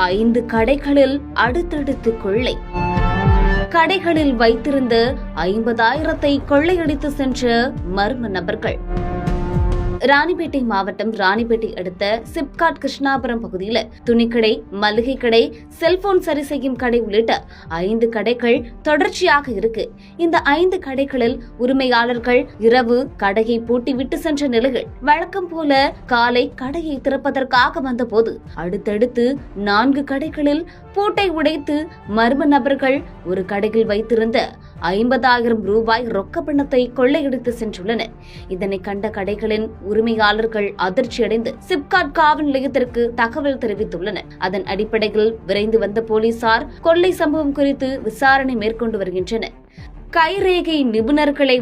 5 கடைகளில் அடுத்தடுத்து கொள்ளை. கடைகளில் வைத்திருந்த 50,000 கொள்ளையடித்து சென்ற மர்ம நபர்கள். ராணிப்பேட்டை மாவட்டம் ராணிப்பேட்டை அடுத்த சிப்காட் கிருஷ்ணாபுரம் பகுதியில் துணிக்கடை, மளிகை கடை, செல்போன் சரி செய்யும் கடை உள்ளிட்ட 5 கடைகள் தொடர்ச்சியாக இருக்கு. இந்த 5 கடைகளில் உரிமையாளர்கள் இரவு கடையை பூட்டிவிட்டு சென்ற நிலையில் வழக்கம் போல காலை கடையை திறப்பதற்காக வந்தபோது அடுத்தடுத்து 4 கடைகளில் பூட்டை உடைத்து மர்ம நபர்கள் ஒரு கடையில் வைத்திருந்த 50,000 ரூபாய் ரொக்க பணத்தை கொள்ளையடித்து சென்றுள்ளனர். இதனை கண்ட கடைகளின் உரிமையாளர்கள் அதிர்ச்சியடைந்து சிப்காட் காவல் நிலையத்திற்கு தகவல் தெரிவித்துள்ளனர். அதன் அடிப்படையில் விரைந்து வந்த போலீசார் கொள்ளை சம்பவம் குறித்து விசாரணை மேற்கொண்டு வருகின்றனர். கைரேகை நிபுணர்களை